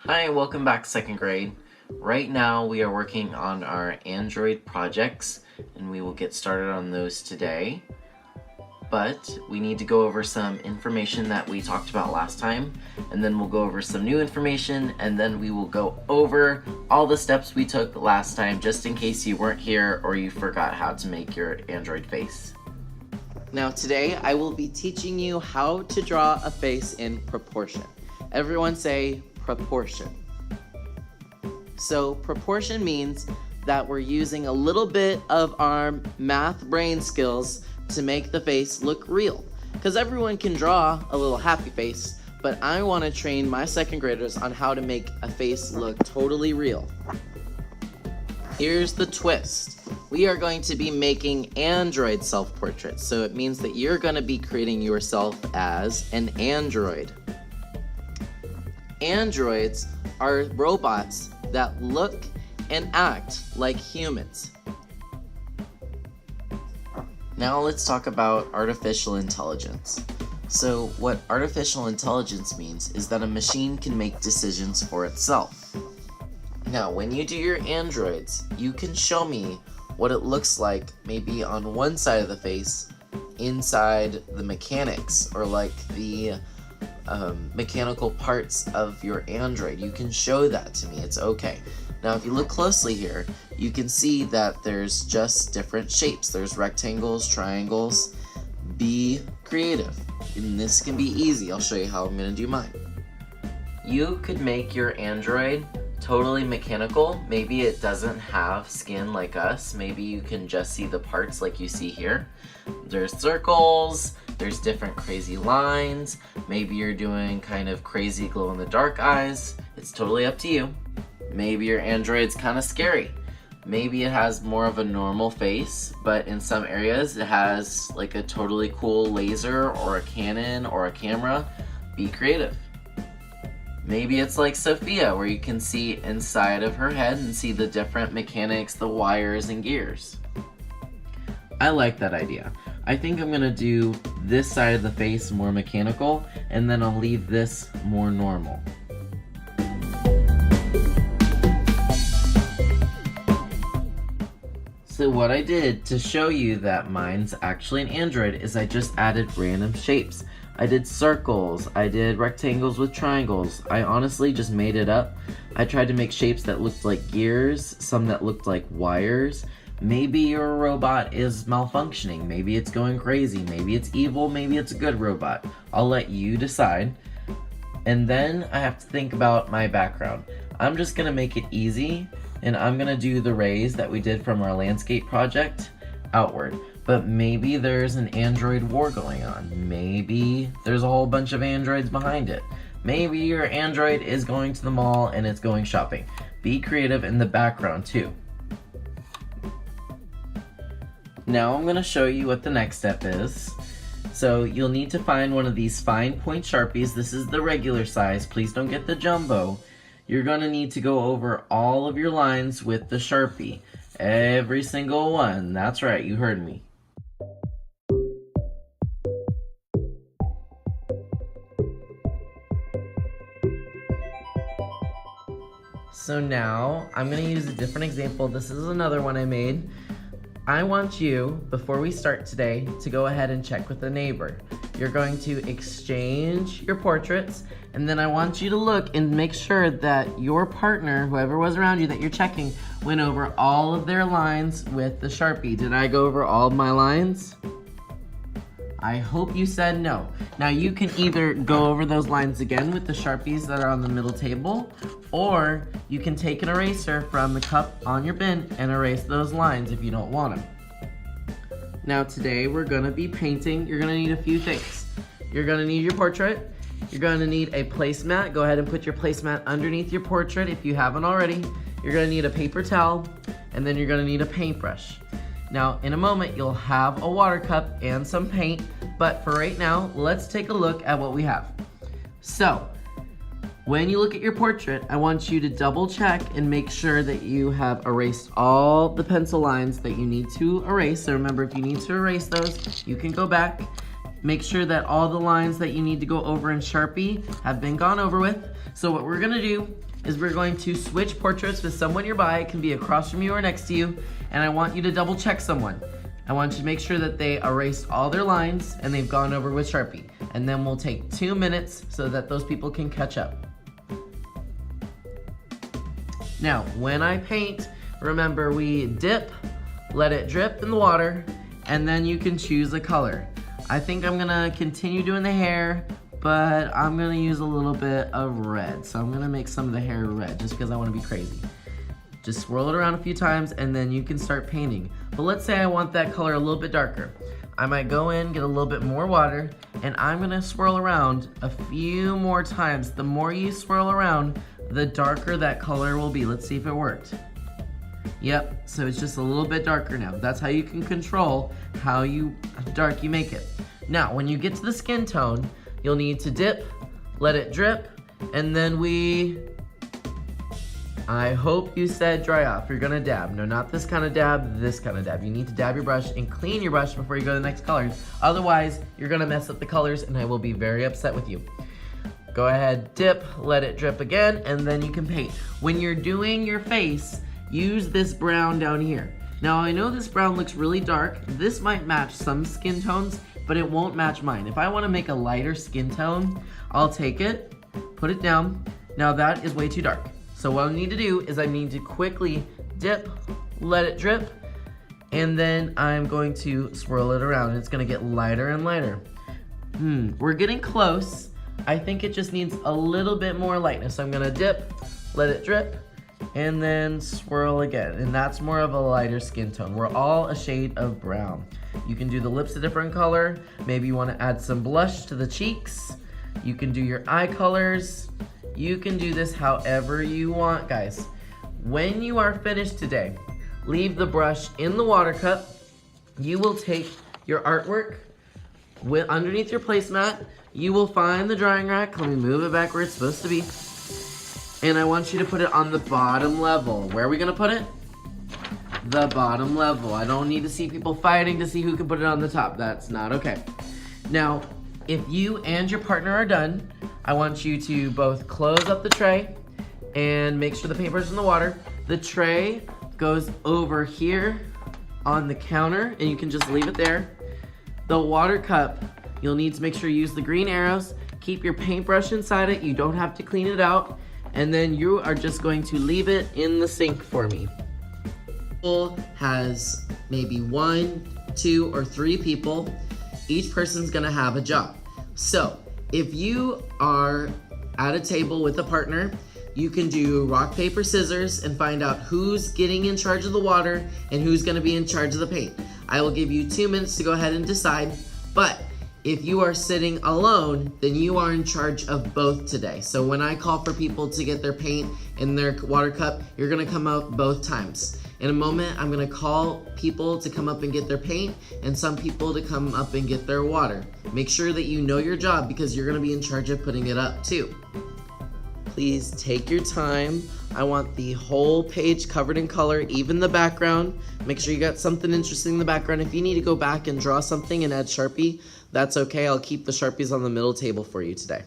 Hi, welcome back second grade. Right now we are working on our Android projects and we will get started on those today. But we need to go over some information that we talked about last time, and then we'll go over some new information, and then we will go over all the steps we took last time just in case you weren't here or you forgot how to make your Android face. Now today I will be teaching you how to draw a face in proportion. Everyone say proportion. So proportion means that we're using a little bit of our math brain skills to make the face look real. Because everyone can draw a little happy face, but I want to train my second graders on how to make a face look totally real. Here's the twist. We are going to be making Android self-portraits, so it means that you're going to be creating yourself as an android. Androids are robots that look and act like humans. Now let's talk about artificial intelligence. So what artificial intelligence means is that a machine can make decisions for itself. Now when you do your androids, you can show me what it looks like maybe on one side of the face inside the mechanics or like the mechanical parts of your android. You can show that to me, it's okay. Now if you look closely here, you can see that there's just different shapes. There's rectangles, triangles. Be creative, and this can be easy. I'll show you how I'm gonna do mine. You could make your android totally mechanical. Maybe it doesn't have skin like us. Maybe you can just see the parts like you see here. There's circles, there's different crazy lines. Maybe you're doing kind of crazy glow in the dark eyes. It's totally up to you. Maybe your android's kind of scary. Maybe it has more of a normal face, but in some areas it has like a totally cool laser or a cannon or a camera. Be creative. Maybe it's like Sophia, where you can see inside of her head and see the different mechanics, the wires and gears. I like that idea. I think I'm gonna do this side of the face more mechanical, and then I'll leave this more normal. So what I did to show you that mine's actually an android is I just added random shapes. I did circles, I did rectangles with triangles. I honestly just made it up. I tried to make shapes that looked like gears, some that looked like wires. Maybe your robot is malfunctioning, maybe it's going crazy, maybe it's evil, maybe it's a good robot. I'll let you decide. And then I have to think about my background. I'm just gonna make it easy, and I'm gonna do the rays that we did from our landscape project outward. But maybe there's an android war going on. Maybe there's a whole bunch of androids behind it. Maybe your android is going to the mall and it's going shopping. Be creative in the background too. Now I'm gonna show you what the next step is. So you'll need to find one of these fine point Sharpies. This is the regular size, please don't get the jumbo. You're gonna need to go over all of your lines with the Sharpie. Every single one, that's right, you heard me. So now, I'm gonna use a different example. This is another one I made. I want you, before we start today, to go ahead and check with a neighbor. You're going to exchange your portraits, and then I want you to look and make sure that your partner, whoever was around you that you're checking, went over all of their lines with the Sharpie. Did I go over all of my lines? I hope you said no. Now you can either go over those lines again with the Sharpies that are on the middle table, or you can take an eraser from the cup on your bin and erase those lines if you don't want them. Now today we're gonna be painting. You're gonna need a few things. You're gonna need your portrait. You're gonna need a placemat. Go ahead and put your placemat underneath your portrait if you haven't already. You're gonna need a paper towel, and then you're gonna need a paintbrush. Now, in a moment, you'll have a water cup and some paint, but for right now, let's take a look at what we have. So, when you look at your portrait, I want you to double check and make sure that you have erased all the pencil lines that you need to erase. So remember, if you need to erase those, you can go back Make sure that all the lines that you need to go over in Sharpie have been gone over with. So what we're gonna do is we're going to switch portraits with someone nearby. It can be across from you or next to you. And I want you to double check someone. I want you to make sure that they erased all their lines and they've gone over with Sharpie. And then we'll take 2 minutes so that those people can catch up. Now, when I paint, remember we dip, let it drip in the water, and then you can choose a color. I think I'm gonna continue doing the hair, but I'm gonna use a little bit of red. So I'm gonna make some of the hair red just because I wanna be crazy. Just swirl it around a few times and then you can start painting. But let's say I want that color a little bit darker. I might go in, get a little bit more water, and I'm gonna swirl around a few more times. The more you swirl around, the darker that color will be. Let's see if it worked. Yep, so it's just a little bit darker now. That's how you can control how dark you make it. Now, when you get to the skin tone, you'll need to dip, let it drip, and then I hope you said dry off. You're gonna dab. No, not this kind of dab, this kind of dab. You need to dab your brush and clean your brush before you go to the next color. Otherwise, you're gonna mess up the colors and I will be very upset with you. Go ahead, dip, let it drip again, and then you can paint. When you're doing your face, use this brown down here. Now, I know this brown looks really dark. This might match some skin tones, but it won't match mine. If I wanna make a lighter skin tone, I'll take it, put it down. Now that is way too dark. So what I need to do is I need to quickly dip, let it drip, and then I'm going to swirl it around. It's gonna get lighter and lighter. We're getting close. I think it just needs a little bit more lightness. So I'm gonna dip, let it drip, and then swirl again. And that's more of a lighter skin tone. We're all a shade of brown. You can do the lips a different color. Maybe you wanna add some blush to the cheeks. You can do your eye colors. You can do this however you want, guys. When you are finished today, leave the brush in the water cup. You will take your artwork underneath your placemat. You will find the drying rack. Let me move it back where it's supposed to be. And I want you to put it on the bottom level. Where are we gonna put it? The bottom level. I don't need to see people fighting to see who can put it on the top. That's not okay. Now, if you and your partner are done, I want you to both close up the tray and make sure the paper's in the water. The tray goes over here on the counter and you can just leave it there. The water cup, you'll need to make sure you use the green arrows. Keep your paintbrush inside it. You don't have to clean it out. And then you are just going to leave it in the sink for me. Has maybe 1, 2, or 3 people. Each person's gonna have a job. So if you are at a table with a partner, you can do rock, paper, scissors and find out who's getting in charge of the water and who's gonna be in charge of the paint. I will give you 2 minutes to go ahead and decide, but if you are sitting alone, then you are in charge of both today. So when I call for people to get their paint in their water cup, you're gonna come out both times. In a moment, I'm gonna call people to come up and get their paint and some people to come up and get their water. Make sure that you know your job because you're gonna be in charge of putting it up too. Please take your time. I want the whole page covered in color, even the background. Make sure you got something interesting in the background. If you need to go back and draw something and add Sharpie, that's okay. I'll keep the Sharpies on the middle table for you today.